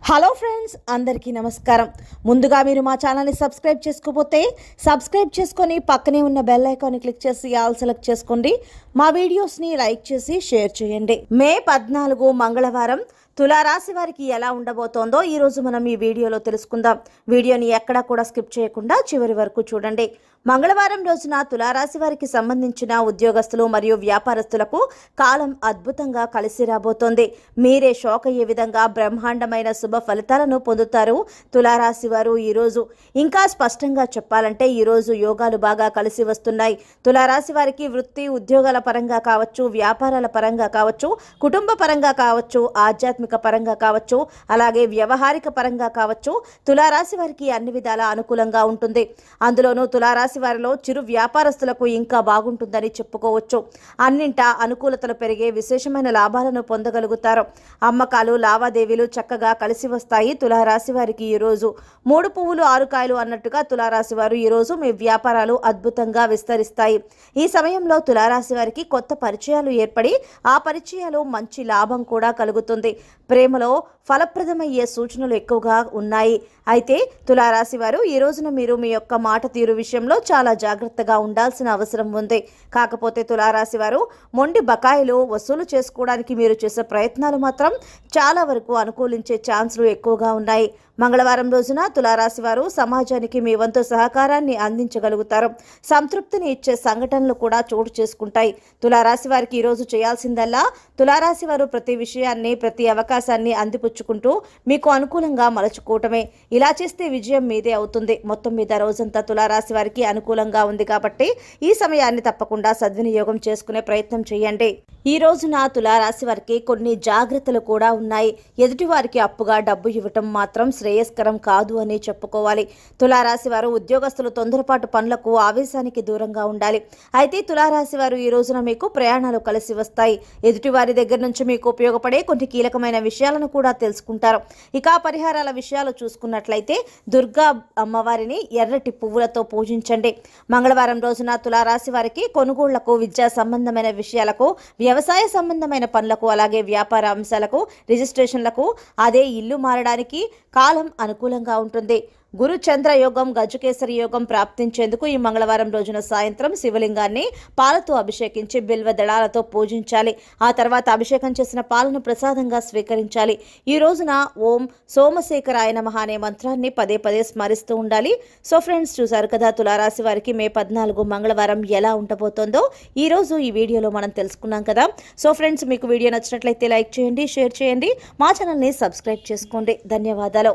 Hello friends, అందరికీ నమస్కారం. ముందుగా మీరు మా ఛానల్ని సబ్స్క్రైబ్ చేసుకోకపోతే సబ్స్క్రైబ్ చేసుకొని పక్కనే ఉన్న బెల్ ఐకాన్ని క్లిక్ చేసి ఆల్ సెలెక్ట్ చేసుకోండి. మా వీడియోస్ని లైక్ చేసి షేర్ చేయండి. మే 14 మంగళవారం తులారాశి వారికి ఎలా ఉండబోతోందో ఈరోజు మనం ఈ వీడియోలో తెలుసుకుందాం. వీడియోని ఎక్కడా కూడా స్కిప్ చేయకుండా చివరి వరకు చూడండి. మంగళవారం రోజున తులారాశి వారికి సంబంధించిన ఉద్యోగస్తులు మరియు వ్యాపారస్తులకు కాలం అద్భుతంగా కలిసి రాబోతోంది. మీరే షాక్ అయ్యే విధంగా బ్రహ్మాండమైన శుభ ఫలితాలను పొందుతారు తులారాశి వారు. ఈరోజు ఇంకా స్పష్టంగా చెప్పాలంటే ఈరోజు యోగాలు బాగా కలిసి వస్తున్నాయి. తులారాశి వారికి వృత్తి ఉద్యోగాల పరంగా కావచ్చు, వ్యాపారాల పరంగా కావచ్చు, కుటుంబ పరంగా కావచ్చు, ఆధ్యాత్మిక పరంగా కావచ్చు, అలాగే వ్యవహారిక పరంగా కావచ్చు, తులారాశి వారికి అన్ని విధాల అనుకూలంగా ఉంటుంది. అందులోనూ తులారాశి వారిలో చిరు వ్యాపారస్తులకు ఇంకా బాగుంటుందని చెప్పుకోవచ్చు. అన్నింటా అనుకూలతలు పెరిగే విశేషమైన లాభాలను పొందగలుగుతారు. అమ్మకాలు లావాదేవీలు చక్కగా కలిసి వస్తాయి. తులారాశి వారికి ఈరోజు 3 పువ్వులు 6 కాయలు అన్నట్టుగా తులారాశి వారు ఈరోజు మీ వ్యాపారాలు అద్భుతంగా విస్తరిస్తాయి. ఈ సమయంలో తులారాశి వారికి కొత్త పరిచయాలు ఏర్పడి ఆ పరిచయాలు మంచి లాభం కూడా కలుగుతుంది. ప్రేమలో ఫలప్రదమయ్యే సూచనలు ఎక్కువగా ఉన్నాయి. అయితే తులారాశి వారు ఈ రోజున మీరు మీ యొక్క మాట తీరు విషయంలో చాలా జాగ్రత్తగా ఉండాల్సిన అవసరం ఉంది. కాకపోతే తులారాశి వారు మొండి బకాయిలు వసూలు చేసుకోవడానికి మీరు చేసే ప్రయత్నాలు మాత్రం చాలా వరకు అనుకూలించే ఛాన్సులు ఎక్కువగా ఉన్నాయి. మంగళవారం రోజున తులారాశి వారు సమాజానికి మీ వంతు సహకారాన్ని అందించగలుగుతారు. సంతృప్తిని ఇచ్చే సంఘటనలు కూడా చోటు చేసుకుంటాయి. తులారాశి వారికి ఈరోజు చేయాల్సిందల్లా తులారాశి వారు ప్రతి విషయాన్ని, ప్రతి అవకాశాన్ని అందిపుచ్చుకుంటూ మీకు అనుకూలంగా మలుచుకోవటమే. ఇలా చేస్తే విజయం మీదే అవుతుంది. మొత్తం మీద రోజంతా తులారాశి వారికి అనుకూలంగా ఉంది కాబట్టి ఈ సమయాన్ని తప్పకుండా సద్వినియోగం చేసుకునే ప్రయత్నం చేయండి. ఈ రోజున తులారాశి వారికి కొన్ని జాగ్రత్తలు కూడా ఉన్నాయి. ఎదుటి వారికి అప్పుగా డబ్బు ఇవ్వటం మాత్రం శ్రేయస్కరం కాదు అని చెప్పుకోవాలి. తులారాశి వారు ఉద్యోగస్తులు తొందరపాటు పనులకు, ఆవేశానికి దూరంగా ఉండాలి. అయితే తులారాశి వారు ఈ రోజున మీకు ప్రయాణాలు కలిసి వస్తాయి. ఎదుటి వారి దగ్గర నుంచి మీకు ఉపయోగపడే కొన్ని కీలకమైన విషయాలను కూడా తెలుసుకుంటారు. ఇక పరిహారాల విషయాలు చూసుకున్నట్లయితే దుర్గా అమ్మవారిని ఎర్రటి పువ్వులతో పూజించండి. మంగళవారం రోజున తులారాశి వారికి కొనుగోళ్లకు, విద్యా సంబంధమైన విషయాలకు, వ్యవసాయ సంబంధమైన పనులకు, అలాగే వ్యాపార అంశాలకు, రిజిస్ట్రేషన్లకు, అదే ఇల్లు మారడానికి కాలం అనుకూలంగా ఉంటుంది. గురు చంద్ర యోగం, గజకేసరి యోగం ప్రాప్తించేందుకు ఈ మంగళవారం రోజున సాయంత్రం శివలింగాన్ని పాలతో అభిషేకించి బిల్వ దళాలతో పూజించాలి. ఆ తర్వాత అభిషేకం చేసిన పాలను ప్రసాదంగా స్వీకరించాలి. ఈ రోజున ఓం సోమశేఖరాయ నమః అనే మంత్రాన్ని పదే పదే స్మరిస్తూ ఉండాలి. సో ఫ్రెండ్స్, చూసారు కదా తులారాశి వారికి మే 14 మంగళవారం ఎలా ఉండబోతోందో ఈ రోజు ఈ వీడియోలో మనం తెలుసుకున్నాం కదా. సో ఫ్రెండ్స్, మీకు వీడియో నచ్చినట్లయితే లైక్ చేయండి, షేర్ చేయండి, మా ఛానల్ని సబ్స్క్రైబ్ చేసుకోండి. ధన్యవాదాలు.